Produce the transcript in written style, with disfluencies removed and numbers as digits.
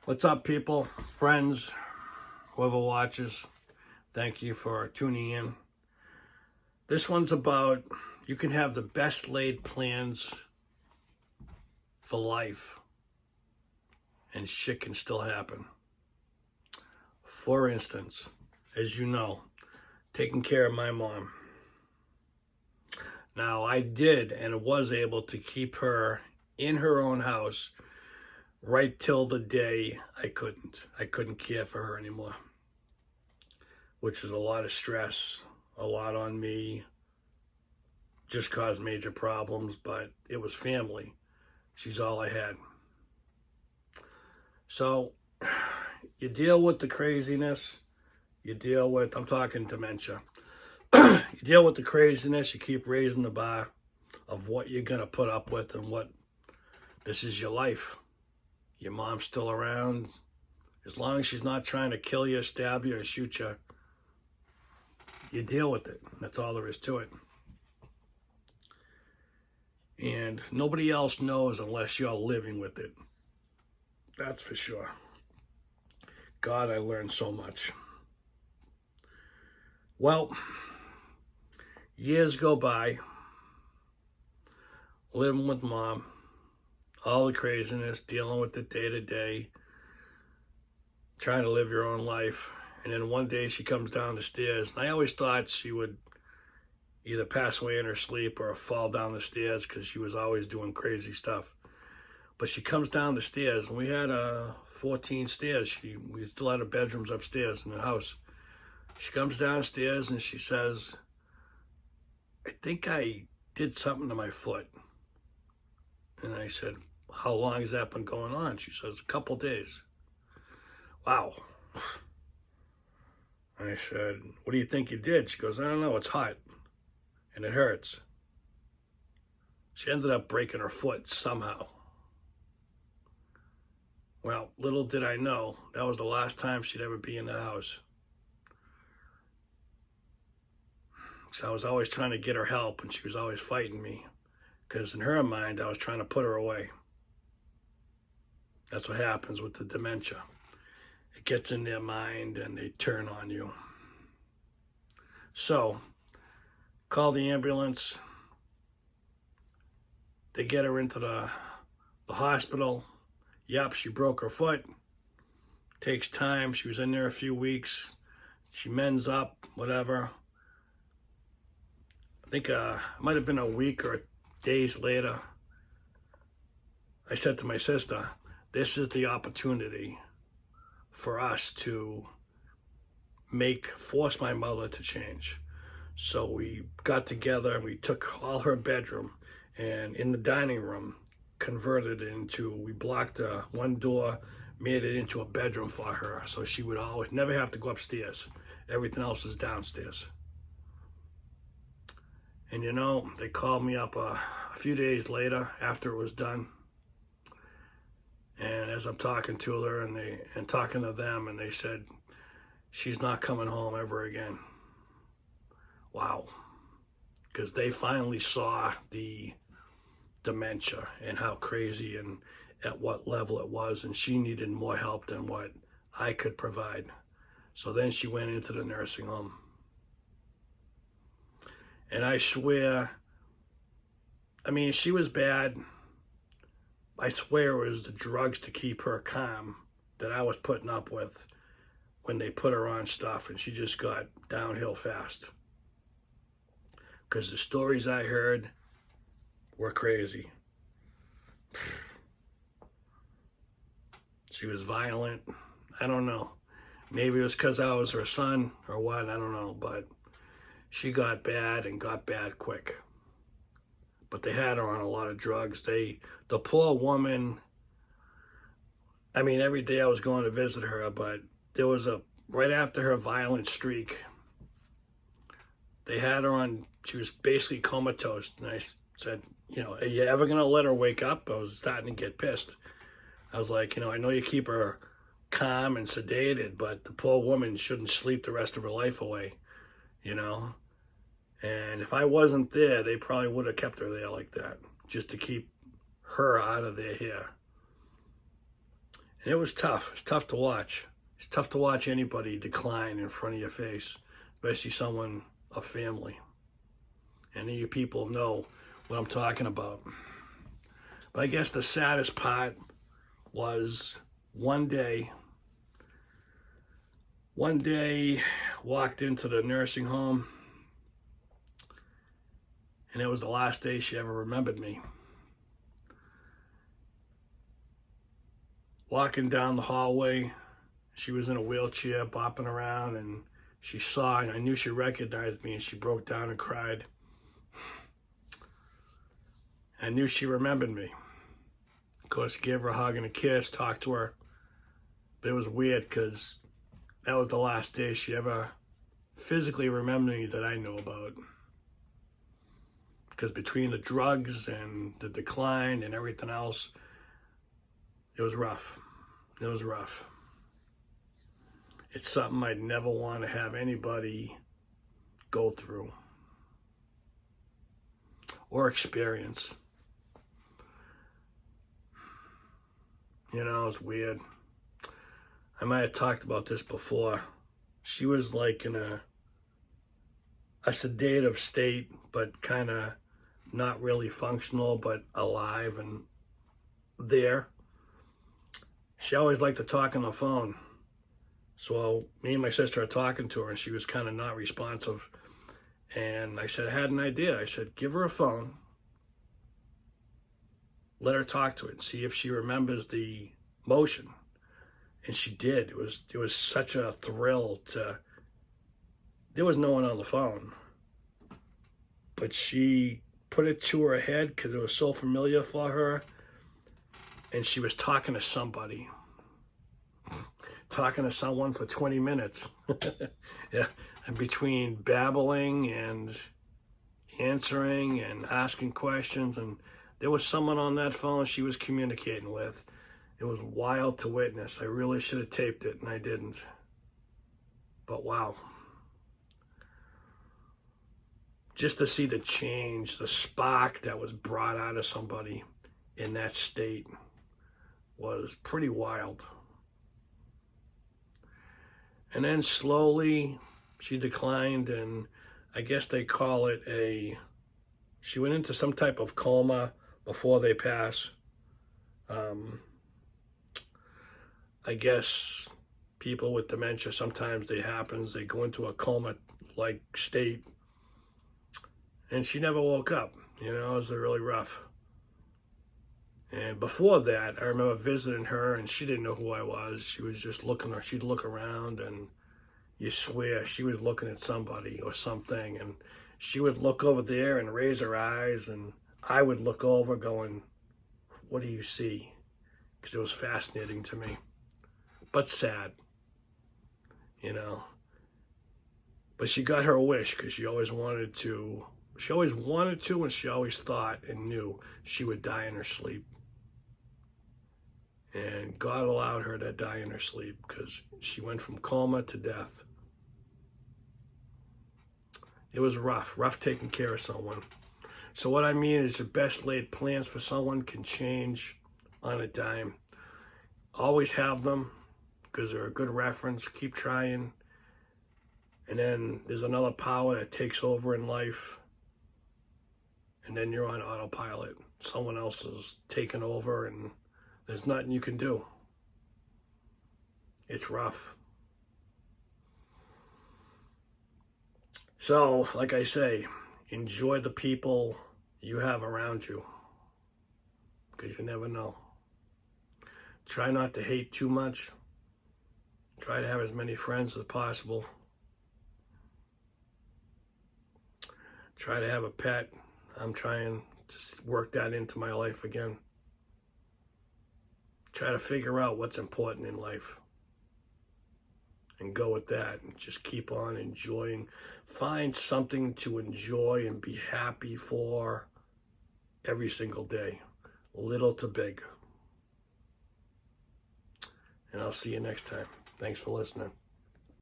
What's up, people, friends, whoever watches? Thank you for tuning in. This one's about you can have the best laid plans for life and shit can still happen. For instance, as you know, taking care of my mom. Now, I did and was able to keep her in her own house right till the day I couldn't care for her anymore, which is a lot of stress, a lot on me, just caused major problems, but it was family. She's all I had. So you deal with the craziness, I'm talking dementia. You deal with the craziness, you keep raising the bar of what you're going to put up with and what this is your life. Your mom's still around. As long as she's not trying to kill you, stab you, or shoot you, you deal with it. That's all there is to it. And nobody else knows unless you're living with it. That's for sure. God, I learned so much. Well, years go by, living with mom, all the craziness, dealing with the day-to-day, trying to live your own life. And then one day she comes down the stairs, and I always thought she would either pass away in her sleep or fall down the stairs because she was always doing crazy stuff. But she comes down the stairs, and we had 14 stairs. We still had her bedrooms upstairs in the house. She comes downstairs and she says, I think I did something to my foot. And I said, how long has that been going on? She says, a couple days. Wow. I said, what do you think you did? She goes, I don't know, it's hot and it hurts. She ended up breaking her foot somehow. Well, little did I know, that was the last time she'd ever be in the house. So I was always trying to get her help, and she was always fighting me, because in her mind, I was trying to put her away. That's what happens with the dementia. It gets in their mind, and they turn on you. So, call the ambulance. They get her into the hospital. Yep, she broke her foot. Takes time. She was in there a few weeks. She mends up, whatever. I think it might have been a week or days later, I said to my sister, this is the opportunity for us to force my mother to change. So we got together and we took all her bedroom and in the dining room, converted it into, we blocked one door, made it into a bedroom for her. So she would always never have to go upstairs. Everything else is downstairs. And you know, they called me up a few days later after it was done. And as I'm talking to her and talking to them, and they said, she's not coming home ever again. Wow. Because they finally saw the dementia and how crazy and at what level it was. And she needed more help than what I could provide. So then she went into the nursing home. And I swear, I mean, she was bad. I swear it was the drugs to keep her calm that I was putting up with when they put her on stuff, and she just got downhill fast. Because the stories I heard were crazy. She was violent. I don't know. Maybe it was because I was her son or what, I don't know, but she got bad and got bad quick. But they had her on a lot of drugs. The poor woman, I mean, every day I was going to visit her, but there was right after her violent streak, they had her on, she was basically comatose. And I said, you know, are you ever going to let her wake up? I was starting to get pissed. I was like, you know, I know you keep her calm and sedated, but the poor woman shouldn't sleep the rest of her life away. You know, and if I wasn't there, they probably would have kept her there like that, just to keep her out of their hair. And it was tough. It's tough to watch. It's tough to watch anybody decline in front of your face, especially someone of family. And you people know what I'm talking about. But I guess the saddest part was one day, walked into the nursing home, and it was the last day she ever remembered me. Walking down the hallway, she was in a wheelchair, bopping around, and she saw, and I knew she recognized me, and she broke down and cried. I knew she remembered me. Of course, I gave her a hug and a kiss, talked to her. But it was weird because that was the last day she ever physically remembered me that I knew about. Because between the drugs and the decline and everything else, it was rough. It was rough. It's something I'd never want to have anybody go through or experience. You know, it's weird. I might have talked about this before. She was like in a sedative state, but kind of not really functional, but alive and there. She always liked to talk on the phone. So me and my sister are talking to her, and she was kind of not responsive. And I said, I had an idea. I said, give her a phone. Let her talk to it and see if she remembers the motion. And she did. It was such a thrill to. There was no one on the phone, but she put it to her head because it was so familiar for her, and she was talking to somebody, talking to someone for 20 minutes. Yeah, and between babbling and answering and asking questions, and there was someone on that phone she was communicating with. It was wild to witness. I really should have taped it, and I didn't. But wow. Just to see the change, the spark that was brought out of somebody in that state was pretty wild. And then slowly she declined, and I guess they call it she went into some type of coma before they pass. I guess people with dementia, sometimes it happens, they go into a coma-like state. And she never woke up. You know, it was really rough. And before that, I remember visiting her, and she didn't know who I was. She was just looking, or she'd look around, and you swear she was looking at somebody or something. And she would look over there and raise her eyes, and I would look over going, what do you see? Because it was fascinating to me. But sad, you know. But she got her wish because she always wanted to, and she always thought and knew she would die in her sleep. And God allowed her to die in her sleep because she went from coma to death. It was rough taking care of someone. So what I mean is the best laid plans for someone can change on a dime. Always have them because they're a good reference. Keep trying. And then there's another power that takes over in life. And then you're on autopilot. Someone else is taking over, and there's nothing you can do. It's rough. So, like I say, enjoy the people you have around you, because you never know. Try not to hate too much. Try to have as many friends as possible. Try to have a pet. I'm trying to work that into my life again. Try to figure out what's important in life and go with that, and just keep on enjoying. Find something to enjoy and be happy for every single day, little to big. And I'll see you next time. Thanks for listening.